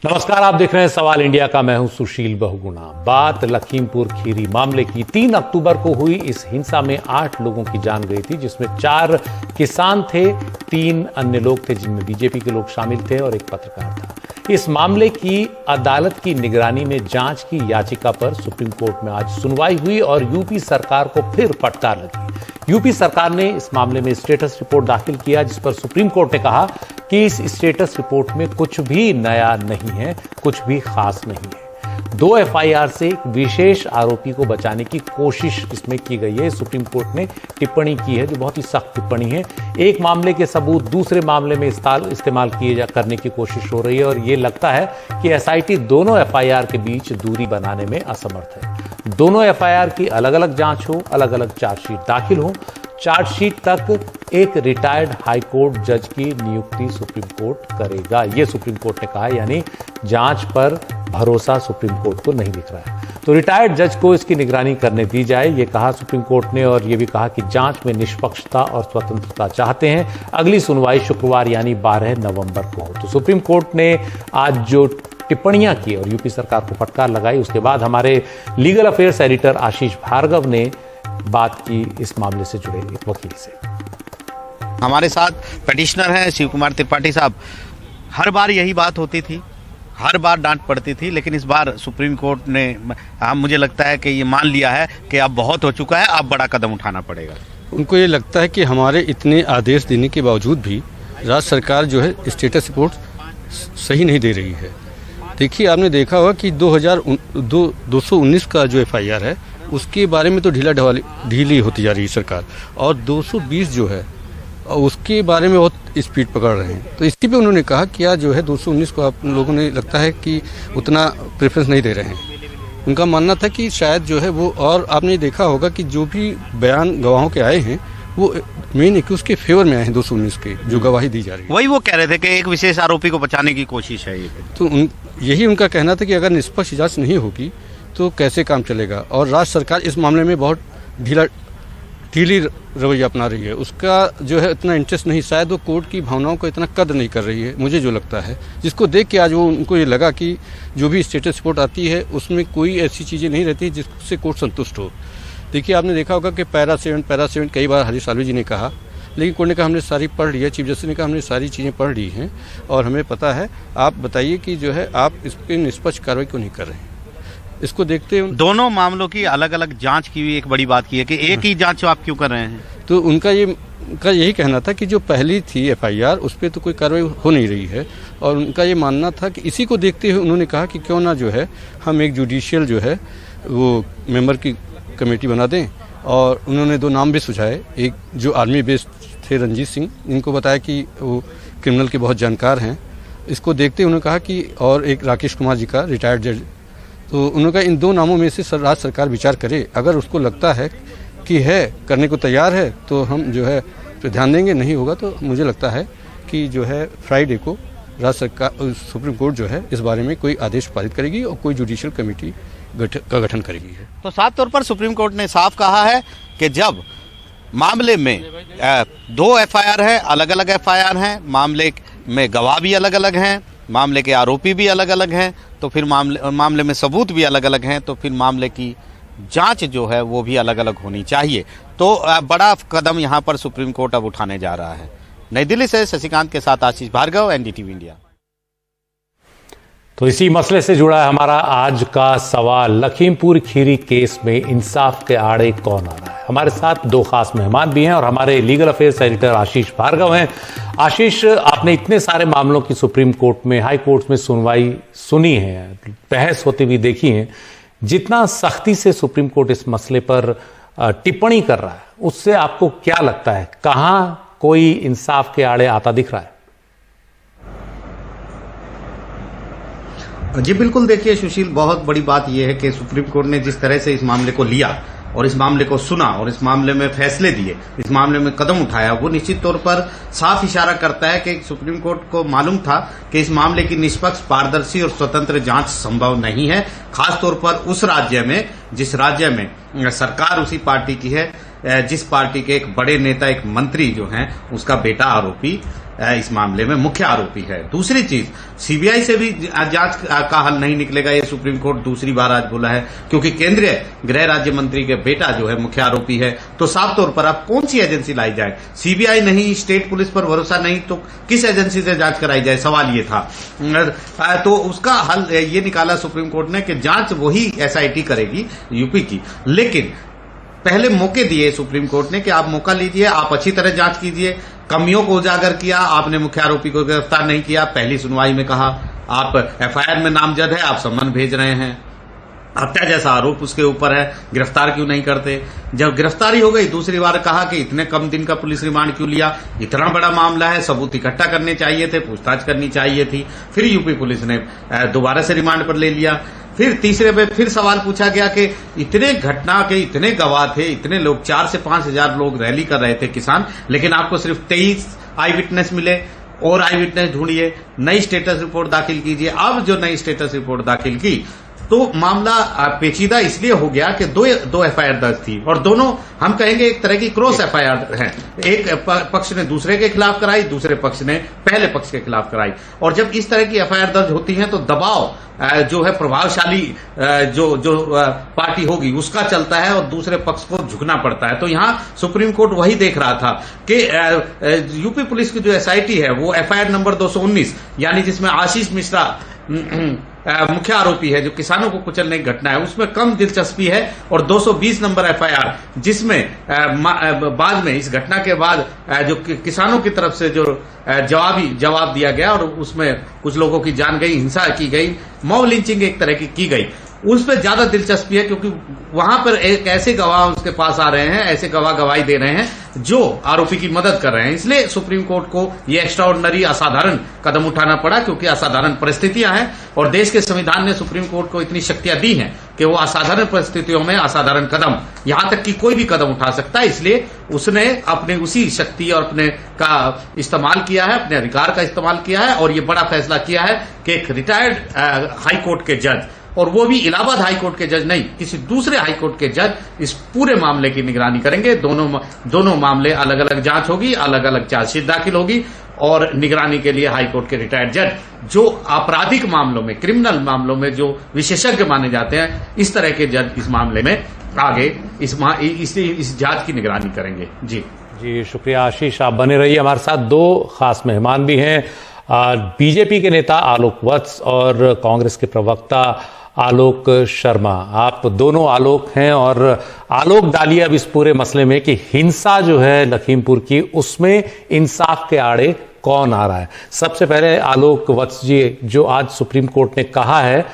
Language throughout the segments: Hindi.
नमस्कार, आप देख रहे हैं सवाल इंडिया का। मैं हूं सुशील बहुगुणा। बात लखीमपुर खीरी मामले की। 3 अक्टूबर को हुई इस हिंसा में 8 लोगों की जान गई थी, जिसमें 4 किसान थे, 3 अन्य लोग थे जिनमें बीजेपी के लोग शामिल थे और एक पत्रकार था। इस मामले की अदालत की निगरानी में जांच की याचिका पर सुप्रीम कोर्ट में आज सुनवाई हुई और यूपी सरकार को फिर फटकार लगी। यूपी सरकार ने इस मामले में स्टेटस रिपोर्ट दाखिल किया, जिस पर सुप्रीम कोर्ट ने कहा कि इस स्टेटस रिपोर्ट में कुछ भी नया नहीं है, कुछ भी खास नहीं है। 2 एफआईआर से एक विशेष आरोपी को बचाने की कोशिश इसमें की गई है। सुप्रीम कोर्ट ने टिप्पणी की है जो बहुत ही सख्त टिप्पणी है। एक मामले के सबूत दूसरे मामले में इस्तेमाल करने की कोशिश हो रही है और यह लगता है कि एसआईटी दोनों एफआईआर के बीच दूरी बनाने में असमर्थ है। दोनों एफआईआर की अलग अलग जांच हो, अलग अलग चार्जशीट दाखिल हो। चार्जशीट तक एक रिटायर्ड हाईकोर्ट जज की नियुक्ति सुप्रीम कोर्ट करेगा, यह सुप्रीम कोर्ट ने कहा, यानी जांच पर भरोसा सुप्रीम कोर्ट को नहीं दिख रहा है। तो रिटायर्ड जज को इसकी निगरानी करने दी जाए, यह कहा सुप्रीम कोर्ट ने, और यह भी कहा कि जांच में निष्पक्षता और स्वतंत्रता चाहते हैं। अगली सुनवाई शुक्रवार यानी 12 नवंबर को हो। तो सुप्रीम कोर्ट ने आज जो टिप्पणियां की और यूपी सरकार को फटकार लगाई, उसके बाद हमारे लीगल अफेयर्स एडिटर आशीष भार्गव ने बात की इस मामले से जुड़े एक वकील से। हमारे साथ पिटिशनर हैं शिव कुमार त्रिपाठी साहब। हर बार यही बात होती थी, हर बार डांट पड़ती थी, लेकिन इस बार सुप्रीम कोर्ट ने मुझे लगता है कि ये मान लिया है कि अब बहुत हो चुका है, अब बड़ा कदम उठाना पड़ेगा। उनको ये लगता है कि हमारे इतने आदेश देने के बावजूद भी राज्य सरकार जो है स्टेटस रिपोर्ट सही नहीं दे रही है। देखिए, आपने देखा होगा कि 219 का जो एफआईआर है उसके बारे में तो ढीली होती जा रही है सरकार, और 220 जो है उसके बारे में बहुत स्पीड पकड़ रहे हैं। तो इसी पे उन्होंने कहा कि यार जो है 219 को आप लोगों ने लगता है कि उतना प्रेफरेंस नहीं दे रहे हैं। उनका मानना था कि शायद जो है वो, और आपने देखा होगा कि जो भी बयान गवाहों के आए हैं वो मेन एक्यूज के फेवर में आए हैं। 219 के जो गवाही दी जा रही है, वही वो कह रहे थे कि एक विशेष आरोपी को बचाने की कोशिश है ये। तो यही उनका कहना था कि अगर निष्पक्ष जांच नहीं होगी तो कैसे काम चलेगा। और राज्य सरकार इस मामले में बहुत ढीली रवैया अपना रही है। उसका जो है इतना इंटरेस्ट नहीं, शायद वो कोर्ट की भावनाओं को इतना कदर नहीं कर रही है, मुझे जो लगता है, जिसको देख के आज वो उनको ये लगा कि जो भी स्टेटस रिपोर्ट आती है उसमें कोई ऐसी चीज़ें नहीं रहती जिससे कोर्ट संतुष्ट हो। देखिए, आपने देखा होगा कि पैरा 7 कई बार हरीश साल्वे जी ने कहा, लेकिन कोर्ट ने कहा हमने सारी पढ़ ली है, चीफ जस्टिस ने कहा हमने सारी चीज़ें पढ़ ली हैं और हमें पता है। आप बताइए कि जो है आप इस पर निष्पक्ष कार्रवाई क्यों नहीं कर रहे हैं। इसको देखते हैं दोनों मामलों की अलग अलग जांच की भी एक बड़ी बात की है कि एक ही जांच आप क्यों कर रहे हैं। तो उनका यही कहना था कि जो पहली थी एफआईआर उस पर तो कोई कार्रवाई हो नहीं रही है, और उनका ये मानना था कि इसी को देखते हुए उन्होंने कहा कि क्यों ना जो है हम एक जुडिशियल जो है वो मेंबर की कमेटी बना दें। और उन्होंने 2 नाम भी सुझाए, एक जो आर्मी बेस्ड थे रंजीत सिंह, इनको बताया कि वो क्रिमिनल के बहुत जानकार हैं। इसको देखते उन्होंने कहा कि, और एक राकेश कुमार जी का रिटायर्ड जज। तो उन्होंने कहा इन 2 नामों में से राज्य सरकार विचार करे, अगर उसको लगता है कि है करने को तैयार है तो हम जो है तो ध्यान देंगे, नहीं होगा तो मुझे लगता है कि जो है फ्राइडे को राज्य सरकार सुप्रीम कोर्ट जो है इस बारे में कोई आदेश पारित करेगी और कोई जुडिशियल कमेटी का गठन करेगी। तो साफ तौर पर सुप्रीम कोर्ट ने साफ कहा है कि जब मामले में 2 एफआईआर है, अलग अलग एफआईआर हैं, मामले में गवाह भी अलग अलग हैं, मामले के आरोपी भी अलग अलग हैं, तो फिर मामले में सबूत भी अलग अलग हैं, तो फिर मामले की जांच जो है वो भी अलग अलग होनी चाहिए। तो बड़ा कदम यहाँ पर सुप्रीम कोर्ट अब उठाने जा रहा है। नई दिल्ली से शशिकांत के साथ आशीष भार्गव, एनडीटीवी इंडिया। तो इसी मसले से जुड़ा है हमारा आज का सवाल। लखीमपुर खीरी केस में इंसाफ के आड़े कौन आ रहा है? हमारे साथ 2 खास मेहमान भी हैं और हमारे लीगल अफेयर्स एडिटर आशीष भार्गव हैं। आशीष, आपने इतने सारे मामलों की सुप्रीम कोर्ट में, हाई कोर्ट में सुनवाई सुनी है, बहस होती हुई देखी है। जितना सख्ती से सुप्रीम कोर्ट इस मसले पर टिप्पणी कर रहा है, उससे आपको क्या लगता है, कहां कोई इंसाफ के आड़े आता दिख रहा है? जी बिल्कुल, देखिए सुशील, बहुत बड़ी बात यह है कि सुप्रीम कोर्ट ने जिस तरह से इस मामले को लिया और इस मामले को सुना और इस मामले में फैसले दिए, इस मामले में कदम उठाया, वो निश्चित तौर पर साफ इशारा करता है कि सुप्रीम कोर्ट को मालूम था कि इस मामले की निष्पक्ष, पारदर्शी और स्वतंत्र जांच संभव नहीं है, खासतौर पर उस राज्य में जिस राज्य में सरकार उसी पार्टी की है, जिस पार्टी के एक बड़े नेता, एक मंत्री जो हैं, उसका बेटा आरोपी इस मामले में मुख्य आरोपी है। दूसरी चीज, सीबीआई से भी जांच का हल नहीं निकलेगा, ये सुप्रीम कोर्ट दूसरी बार आज बोला है, क्योंकि केंद्रीय गृह राज्य मंत्री के बेटा जो है मुख्य आरोपी है। तो साफ तौर पर अब कौन सी एजेंसी लाई जाए? सीबीआई नहीं, स्टेट पुलिस पर भरोसा नहीं, तो किस एजेंसी से जांच कराई जाए? सवाल ये था। तो उसका हल ये निकाला सुप्रीम कोर्ट ने कि जांच वही एसआईटी करेगी यूपी की, लेकिन पहले मौके दिए सुप्रीम कोर्ट ने कि आप मौका लीजिए, आप अच्छी तरह जांच कीजिए। कमियों को उजागर किया, आपने मुख्य आरोपी को गिरफ्तार नहीं किया। पहली सुनवाई में कहा आप एफआईआर में नामजद है, आप सम्मन भेज रहे हैं, हत्या जैसा आरोप उसके ऊपर है, गिरफ्तार क्यों नहीं करते? जब गिरफ्तारी हो गई, दूसरी बार कहा कि इतने कम दिन का पुलिस रिमांड क्यों लिया? इतना बड़ा मामला है, सबूत इकट्ठा करने चाहिए थे, पूछताछ करनी चाहिए थी। फिर यूपी पुलिस ने दोबारा से रिमांड पर ले लिया। फिर तीसरे पे फिर सवाल पूछा गया कि इतने घटना के इतने गवाह थे, इतने लोग, 4 से 5 हजार लोग रैली कर रहे थे किसान, लेकिन आपको सिर्फ 23 आई विटनेस मिले। और आई विटनेस ढूंढिए, नई स्टेटस रिपोर्ट दाखिल कीजिए। अब जो नई स्टेटस रिपोर्ट दाखिल की तो मामला पेचीदा इसलिए हो गया कि दो एफआईआर दर्ज थी, और दोनों हम कहेंगे एक तरह की क्रॉस एफआईआर है। एक पक्ष ने दूसरे के खिलाफ कराई, दूसरे पक्ष ने पहले पक्ष के खिलाफ कराई। और जब इस तरह की एफआईआर दर्ज होती है तो दबाव जो है प्रभावशाली जो पार्टी होगी उसका चलता है और दूसरे पक्ष को झुकना पड़ता है। तो यहां सुप्रीम कोर्ट वही देख रहा था कि यूपी पुलिस की जो एसआईटी है वो एफआईआर नंबर 219, यानी जिसमें आशीष मिश्रा मुख्य आरोपी है, जो किसानों को कुचलने की घटना है, उसमें कम दिलचस्पी है। और 220 नंबर एफआईआर जिसमें बाद में इस घटना के बाद जो किसानों की तरफ से जो जवाब दिया गया और उसमें कुछ लोगों की जान गई, हिंसा की गई, मॉब लिंचिंग एक तरह की गई, उस पर ज्यादा दिलचस्पी है, क्योंकि वहां पर एक ऐसे गवाह उसके पास आ रहे हैं, ऐसे गवाह गवाही दे रहे हैं जो आरोपी की मदद कर रहे हैं। इसलिए सुप्रीम कोर्ट को यह एक्स्ट्राऑर्डिनरी, असाधारण कदम उठाना पड़ा, क्योंकि असाधारण परिस्थितियां हैं और देश के संविधान ने सुप्रीम कोर्ट को इतनी शक्तियां दी हैं कि वो असाधारण परिस्थितियों में असाधारण कदम, यहां तक कि कोई भी कदम उठा सकता है। इसलिए उसने अपने उसी शक्ति और अपने का इस्तेमाल किया है, अपने अधिकार का इस्तेमाल किया है और ये बड़ा फैसला किया है कि एक रिटायर्ड हाई कोर्ट के जज, और वो भी इलाहाबाद हाई कोर्ट के जज नहीं, किसी दूसरे हाई कोर्ट के जज इस पूरे मामले की निगरानी करेंगे। दोनों मामले अलग अलग जांच होगी, अलग अलग चार्जशीट दाखिल होगी और निगरानी के लिए हाई कोर्ट के रिटायर्ड जज, जो आपराधिक मामलों में, क्रिमिनल मामलों में जो विशेषज्ञ माने जाते हैं, इस तरह के जज इस मामले में आगे इस जांच की निगरानी करेंगे। जी शुक्रिया आशीष, आप बने रहिए हमारे साथ। 2 खास मेहमान भी हैं, बीजेपी के नेता आलोक वत्स और कांग्रेस के प्रवक्ता आलोक शर्मा। आप दोनों आलोक हैं और आलोक डालिए अब इस पूरे मसले में कि हिंसा जो है लखीमपुर की, उसमें इंसाफ के आड़े कौन आ रहा है। सबसे पहले आलोक वत्स जी, जो आज सुप्रीम कोर्ट ने कहा है,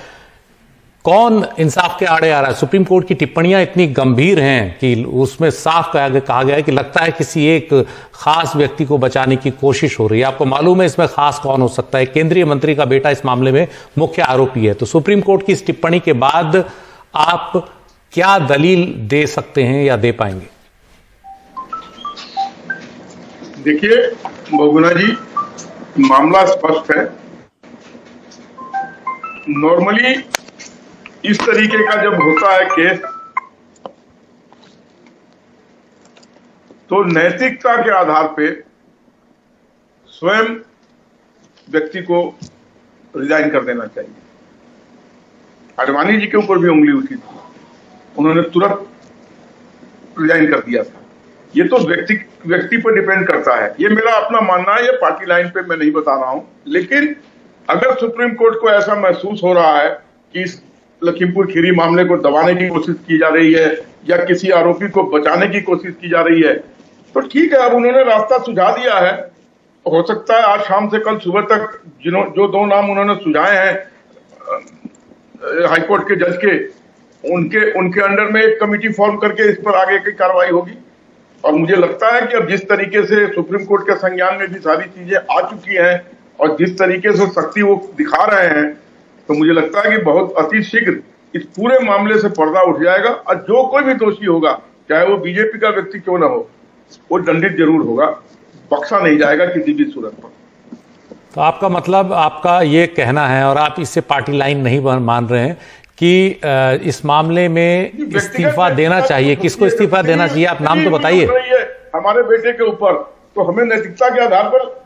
कौन इंसाफ के आड़े आ रहा है? सुप्रीम कोर्ट की टिप्पणियां इतनी गंभीर हैं कि उसमें साफ कहा गया है कि लगता है किसी एक खास व्यक्ति को बचाने की कोशिश हो रही है। आपको मालूम है इसमें खास कौन हो सकता है? केंद्रीय मंत्री का बेटा इस मामले में मुख्य आरोपी है। तो सुप्रीम कोर्ट की इस टिप्पणी के बाद आप क्या दलील दे सकते हैं या दे पाएंगे? देखिए बहुगुणा जी, मामला स्पष्ट है। नॉर्मली इस तरीके का जब होता है केस, तो नैतिकता के आधार पे स्वयं व्यक्ति को रिजाइन कर देना चाहिए। आडवाणी जी के ऊपर भी उंगली उठी थी, उन्होंने तुरंत रिजाइन कर दिया था। ये तो व्यक्ति पर डिपेंड करता है, ये मेरा अपना मानना है, ये पार्टी लाइन पे मैं नहीं बता रहा हूं। लेकिन अगर सुप्रीम कोर्ट को ऐसा महसूस हो रहा है कि इस लखीमपुर खीरी मामले को दबाने की कोशिश की जा रही है या किसी आरोपी को बचाने की कोशिश की जा रही है, तो ठीक है, अब उन्होंने रास्ता सुझा दिया है। हो सकता है आज शाम से कल सुबह तक जो 2 नाम उन्होंने सुझाए हैं हाईकोर्ट के जज के, उनके अंडर में एक कमेटी फॉर्म करके इस पर आगे की कार्रवाई होगी। और मुझे लगता है कि अब जिस तरीके से सुप्रीम कोर्ट के संज्ञान में भी सारी चीजें आ चुकी हैं और जिस तरीके से शक्ति वो दिखा रहे हैं, तो मुझे लगता है कि बहुत अति शीघ्र इस पूरे मामले से पर्दा उठ जाएगा और जो कोई भी दोषी होगा, चाहे वो बीजेपी का व्यक्ति क्यों ना हो, वो दंडित जरूर होगा, बख्शा नहीं जाएगा किसी भी सूरत पर। तो आपका मतलब, आपका ये कहना है और आप इससे पार्टी लाइन नहीं मान रहे हैं कि इस मामले में इस्तीफा देना चाहिए, किसको इस्तीफा देना चाहिए, आप नाम तो बताइए। हमारे बेटे के ऊपर, तो हमें नैतिकता के आधार पर,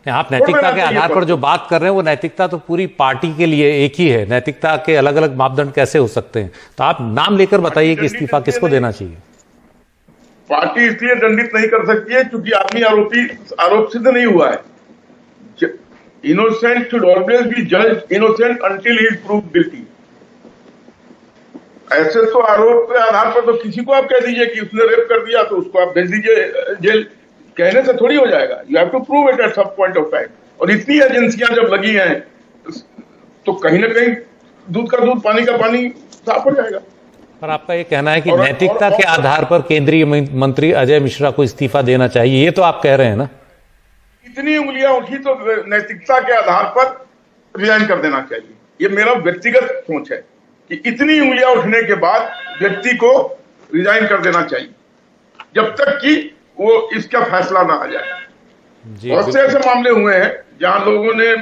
आप नैतिकता के आधार पर जो बात कर रहे हैं वो नैतिकता तो पूरी पार्टी के लिए एक ही है, नैतिकता के अलग अलग मापदंड कैसे हो सकते हैं? तो आप नाम लेकर बताइए कि इस्तीफा किसको देना चाहिए। पार्टी इसलिए दंडित नहीं कर सकती है क्योंकि आदमी आरोप सिद्ध नहीं हुआ है। Innocent should always be judged innocent until he is proved guilty. ऐसे तो आरोप के आधार पर तो किसी को आप कह दीजिए कि उसने रेप कर दिया तो उसको आप भेज दीजिए जेल, कहने से थोड़ी हो जाएगा। You have to prove it at some point of time. और इतनी एजेंसियां जब लगी हैं तो कहीं ना कहीं दूध का दूध पानी का पानी साफ हो जाएगा। पर आपका ये कहना है कि नैतिकता के आधार पर केंद्रीय मंत्री अजय मिश्रा को इस्तीफा देना चाहिए, ये तो आप कह रहे हैं ना? इतनी उंगलियां उठी तो नैतिकता के आधार पर रिजाइन कर देना चाहिए। ये मेरा व्यक्तिगत सोच है कि इतनी उंगलियां उठने के बाद व्यक्ति को रिजाइन कर देना चाहिए जब तक कि वो इसका फैसला ना आ जाए। बहुत से ऐसे मामले हुए हैं जहां लोगों ने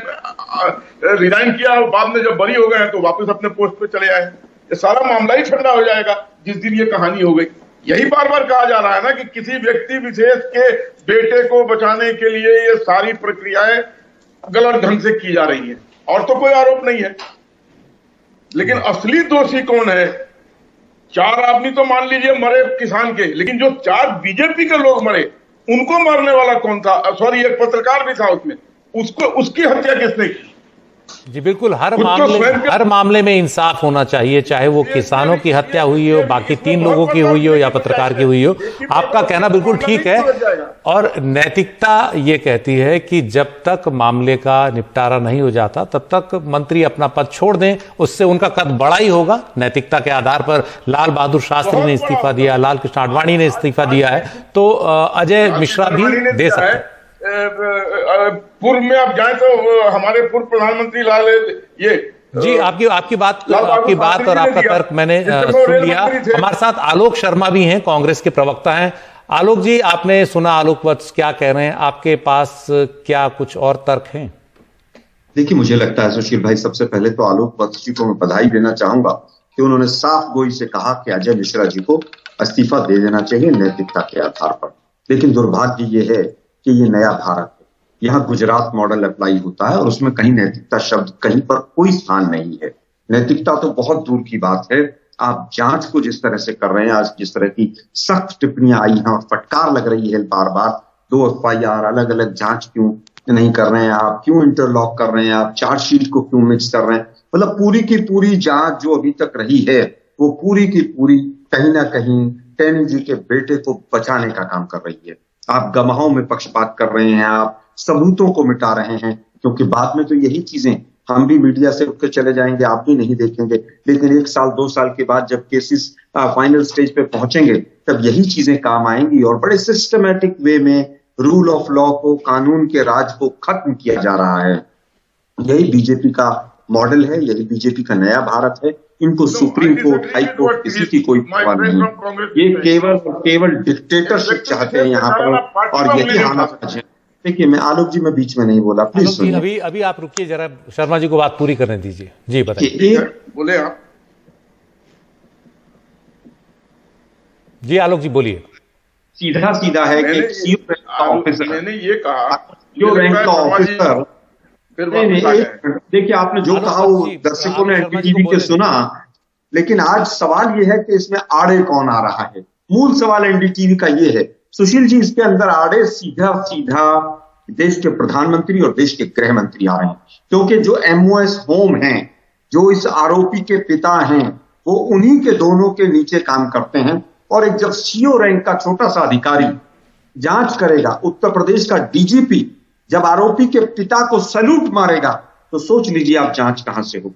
रिजाइन किया और बाद में जब बरी हो गए हैं तो वापस अपने पोस्ट पे चले आए। ये सारा मामला ही ठंडा हो जाएगा जिस दिन ये कहानी हो गई। यही बार बार कहा जा रहा है ना कि किसी व्यक्ति विशेष के बेटे को बचाने के लिए ये सारी प्रक्रियाएं गलत ढंग से की जा रही है, और तो कोई आरोप नहीं है। लेकिन असली दोषी कौन है? 4 आदमी तो मान लीजिए मरे किसान के, लेकिन जो 4 बीजेपी के लोग मरे उनको मारने वाला कौन था? सॉरी, एक पत्रकार भी था उसमें, उसकी हत्या किसने की? जी बिल्कुल, हर मामले में इंसाफ होना चाहिए, चाहे वो किसानों की हत्या हुई हो, बाकी 3 लोगों की हुई हो या पत्रकार की हुई हो। आपका कहना बिल्कुल ठीक है। और नैतिकता ये कहती है कि जब तक मामले का निपटारा नहीं हो जाता तब तक मंत्री अपना पद छोड़ दें, उससे उनका कद बड़ा ही होगा। नैतिकता के आधार पर लाल बहादुर शास्त्री ने इस्तीफा दिया, लाल कृष्ण आडवाणी ने इस्तीफा दिया है, तो अजय मिश्रा भी दे सकते हैं। पूर्व में आप जाएं तो हमारे पूर्व प्रधानमंत्री लाल ये जी आपकी बात और आपका तर्क मैंने सुन लिया। हमारे साथ आलोक शर्मा भी हैं, कांग्रेस के प्रवक्ता हैं। आलोक जी, आपने सुना आलोक वत्स क्या कह रहे हैं, आपके पास क्या कुछ और तर्क हैं? देखिए, मुझे लगता है सुशील भाई, सबसे पहले तो आलोक वत्स जी को मैं बधाई देना चाहूंगा कि उन्होंने साफ गोई से कहा कि अजय मिश्रा जी को इस्तीफा दे देना चाहिए नैतिकता के आधार पर। लेकिन दुर्भाग्य ये है कि ये नया भारत है, यहाँ गुजरात मॉडल अप्लाई होता है और उसमें कहीं नैतिकता शब्द कहीं पर कोई स्थान नहीं है। नैतिकता तो बहुत दूर की बात है। आप जांच को जिस तरह से कर रहे हैं, आज जिस तरह की सख्त टिप्पणियां आई हैं और फटकार लग रही है बार बार, 2 FIR अलग अलग जांच क्यों नहीं कर रहे हैं आप, क्यों इंटरलॉक कर रहे हैं आप, चार्जशीट को क्यों मिक्स कर रहे हैं, मतलब पूरी की पूरी जांच जो अभी तक रही है वो पूरी की पूरी कहीं ना कहीं टेनी जी के बेटे को बचाने का काम कर रही है। आप गवाहों में पक्षपात कर रहे हैं, आप सबूतों को मिटा रहे हैं, क्योंकि बाद में तो यही चीजें हम भी मीडिया से उठ के चले जाएंगे, आप भी नहीं देखेंगे, लेकिन 1 साल 2 साल के बाद जब केसेस फाइनल स्टेज पे पहुंचेंगे तब यही चीजें काम आएंगी और बड़े सिस्टमैटिक वे में रूल ऑफ लॉ को, कानून के राज को खत्म किया जा रहा है। यही बीजेपी का मॉडल है, यही बीजेपी का नया भारत है। इनको सुप्रीम कोर्ट, हाई कोर्ट किसी की कोई परवाह नहीं है। ये केवल डिक्टेटरशिप चाहते हैं यहाँ पर, और यही हालत है। देखिए, मैं आलोक जी, मैं बीच में नहीं बोला, प्लीज सुनिए। अभी आप रुकिए जरा, शर्मा जी को बात पूरी करने दीजिए। जी बताइए। बोले आप। जी आलोक जी बोलिए। सीधा सीधा है कि ऑफिसर, मैंने ये कहा जो रैंक का ऑफिसर, देखिए आपने जो कहा वो दर्शकों ने एनडीटीवी के सुना, लेकिन आज सवाल ये है कि इसमें आड़े कौन आ रहा है। मूल सवाल एनडीटीवी का ये है सुशील जी, इसके अंदर आड़े सीधा सीधा देश के प्रधानमंत्री और देश के गृह मंत्री आ रहे हैं, क्योंकि जो MOS होम हैं, जो इस आरोपी के पिता हैं, वो उन्हीं के दोनों के नीचे काम करते हैं। और एक जब CO रैंक का छोटा सा अधिकारी जांच करेगा, उत्तर प्रदेश का DGP जब आरोपी के पिता को सैल्यूट मारेगा, तो सोच लीजिए आप जांच कहां से हो।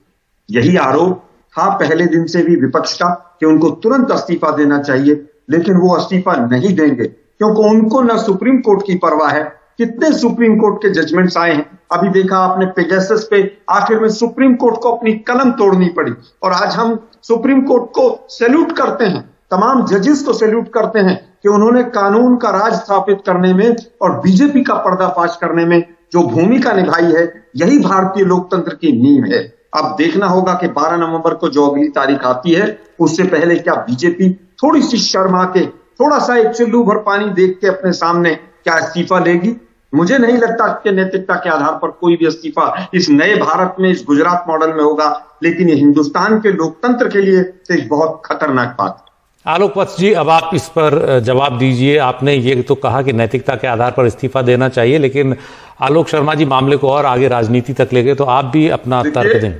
यही आरोप था पहले दिन से भी विपक्ष का कि उनको तुरंत इस्तीफा देना चाहिए, लेकिन वो इस्तीफा नहीं देंगे क्योंकि उनको न सुप्रीम कोर्ट की परवाह है। कितने सुप्रीम कोर्ट के जजमेंट्स आए हैं, अभी देखा आपने पेगासस पे, आखिर में सुप्रीम कोर्ट को अपनी कलम तोड़नी पड़ी। और आज हम सुप्रीम कोर्ट को सैल्यूट करते हैं, तमाम जजेस को सैल्यूट करते हैं कि उन्होंने कानून का राज स्थापित करने में और बीजेपी का पर्दाफाश करने में जो भूमिका निभाई है, यही भारतीय लोकतंत्र की नींव है। अब देखना होगा कि 12 नवंबर को जो अगली तारीख आती है उससे पहले क्या बीजेपी थोड़ी सी शर्मा के, थोड़ा सा एक चुल्लू भर पानी देख के अपने सामने क्या इस्तीफा लेगी। मुझे नहीं लगता कि नैतिकता के आधार पर कोई भी इस्तीफा इस नए भारत में, इस गुजरात मॉडल में होगा, लेकिन ये हिंदुस्तान के लोकतंत्र के लिए एक बहुत खतरनाक बात है। आलोक वत्स जी, अब आप इस पर जवाब दीजिए। आपने ये तो कहा कि नैतिकता के आधार पर इस्तीफा देना चाहिए, लेकिन आलोक शर्मा जी मामले को और आगे राजनीति तक ले गए, तो आप भी अपना तर्क दें।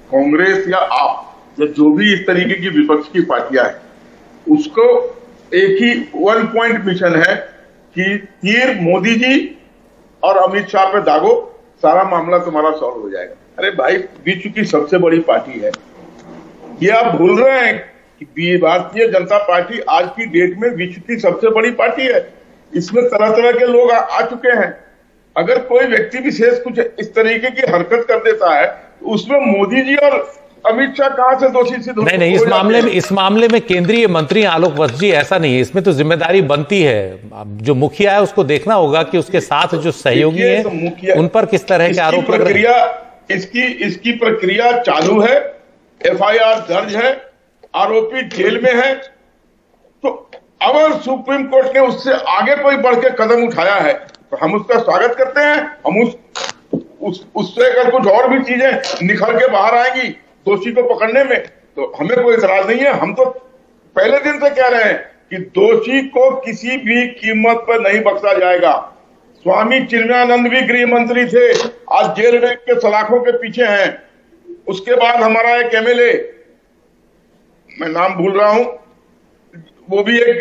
कांग्रेस या आप या जो भी इस तरीके की विपक्ष की पार्टियां हैं, उसको एक ही 1 पॉइंट मिशन है कि तीर मोदी जी और अमित शाह पे दागो, सारा मामला तुम्हारा सॉल्व हो जाएगा। अरे भाई, विश्व की सबसे बड़ी पार्टी है, ये आप भूल रहे हैं कि भारतीय जनता पार्टी आज की डेट में विश्व की सबसे बड़ी पार्टी है। इसमें तरह तरह के लोग आ चुके हैं। अगर कोई व्यक्ति विशेष कुछ इस तरीके की हरकत कर देता है तो उसमें मोदी जी और अमित शाह कहां से दोषी सिद्ध हो? नहीं, इस मामले में केंद्रीय मंत्री आलोक वत्स जी ऐसा नहीं है। इसमें तो जिम्मेदारी बनती है, जो मुखिया है उसको देखना होगा कि उसके साथ जो सहयोगी है उन पर किस तरह के आरोप लग रहे हैं। इसकी प्रक्रिया चालू है, FIR दर्ज है, आरोपी जेल में है। तो अगर सुप्रीम कोर्ट ने उससे आगे कोई बढ़ के कदम उठाया है तो हम उसका स्वागत करते हैं। हम उससे अगर कुछ और भी चीजें निखर के बाहर आएंगी दोषी को पकड़ने में, तो हमें कोई इतराज नहीं है। हम तो पहले दिन से कह रहे हैं कि दोषी को किसी भी कीमत पर नहीं बख्शा जाएगा। स्वामी चिन्मयानंद भी गृह मंत्री थे, आज जेल में के सलाखों के पीछे हैं। उसके बाद हमारा एक MLA, मैं नाम भूल रहा हूं, वो भी एक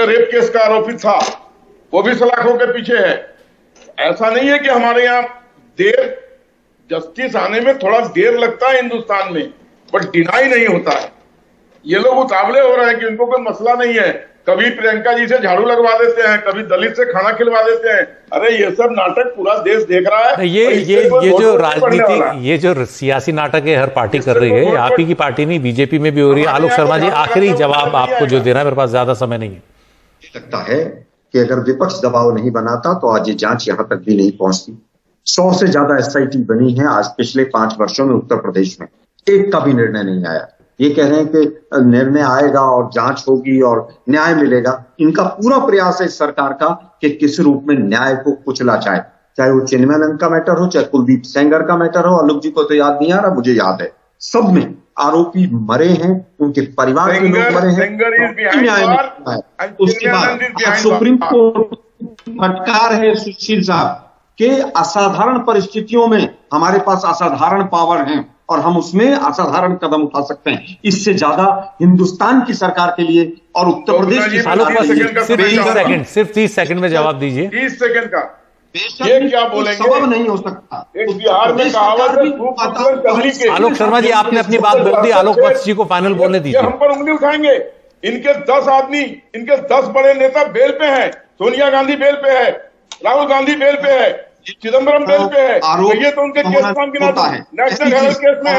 रेप केस का आरोपी था, वो भी सलाखों के पीछे है। ऐसा नहीं है कि हमारे यहाँ जस्टिस आने में थोड़ा देर लगता है हिंदुस्तान में, बट डिनाई नहीं होता है। ये लोग उतावले हो रहे हैं कि उनको कोई मसला नहीं है। कभी प्रियंका जी से झाड़ू लगवा देते हैं, कभी दलित से खाना खिलवा देते हैं। अरे ये सब नाटक पूरा देश देख रहा है। ये जो राजनीति, ये जो सियासी नाटक है हर पार्टी कर रही है, आप ही की पार्टी नहीं, बीजेपी में भी हो रही है। आलोक शर्मा जी, आखिरी जवाब आपको जो देना है, मेरे पास ज्यादा समय नहीं है। लगता है कि अगर विपक्ष दबाव नहीं बनाता तो आज ये जांच यहां तक भी नहीं पहुंचती। 100 से ज्यादा SIT बनी है आज पिछले 5 वर्षों में उत्तर प्रदेश में, एक का भी निर्णय नहीं आया। ये कह रहे हैं कि निर्णय आएगा और जांच होगी और न्याय मिलेगा। इनका पूरा प्रयास है इस सरकार का कि किस रूप में न्याय को कुचला जाए, चाहे वो चिन्मयानंद का मैटर हो, चाहे कुलदीप सेंगर का मैटर हो। आलोक जी को तो याद नहीं आ रहा, मुझे याद है। सब में आरोपी मरे हैं, उनके परिवार के लोग मरे हैं, न्याय मिलता है। उसके बाद सुप्रीम कोर्ट फटकार है सुशील साहब के असाधारण परिस्थितियों में हमारे पास असाधारण पावर है और हम उसमें असाधारण कदम उठा सकते हैं। इससे ज्यादा हिंदुस्तान की सरकार के लिए और उत्तर प्रदेश की सिर्फ 30 सेकंड में जवाब दीजिए। 30 सेकंड का ये क्या बोलेंगे? सबब नहीं हो सकता। एक बिहार में कहावत है, आलोक शर्मा जी, आपने अपनी बात बोल दी, आलोक वत्स जी को फाइनल बोलने दीजिए। हम पर उंगली उठाएंगे। इनके 10 आदमी, इनके 10 बड़े नेता बेल पे हैं। सोनिया गांधी बेल पे है, राहुल गांधी बेल पे है, चिदम्बरम बेल पे है। ये तो उनके केस नाम गिना है, नेशनल हेराल्ड केस में है,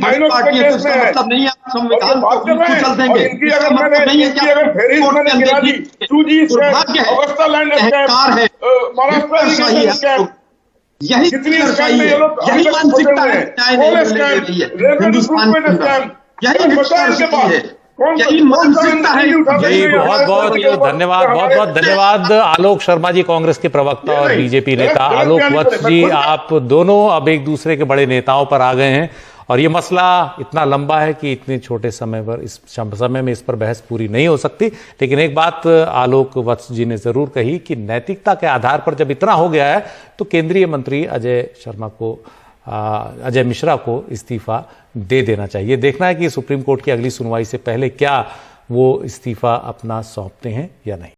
आइनोक्स के केस में है। मतलब नहीं है संविधान को कुचल देंगे। इनकी अगर मैंने गिना दी 2G scam, Agusta land scam, Maharashtra यही कितनी स्कैम में ये लोग यही मानसिकता है हिंदुस्तान के अंदर, यही विचार है, यही मानसिकता है। यही बहुत बहुत धन्यवाद आलोक शर्मा जी, कांग्रेस के प्रवक्ता और बीजेपी नेता। आलोक वत्स जी, आप दोनों अब एक दूसरे के बड़े नेताओं पर आ गए हैं और ये मसला इतना लंबा है कि इतने छोटे समय पर, इस समय में इस पर बहस पूरी नहीं हो सकती। लेकिन एक बात आलोक वत्स जी ने जरूर कही कि नैतिकता के आधार पर जब इतना हो गया है तो केंद्रीय मंत्री अजय मिश्रा को इस्तीफा दे देना चाहिए। देखना है कि सुप्रीम कोर्ट की अगली सुनवाई से पहले क्या वो इस्तीफा अपना सौंपते हैं या नहीं।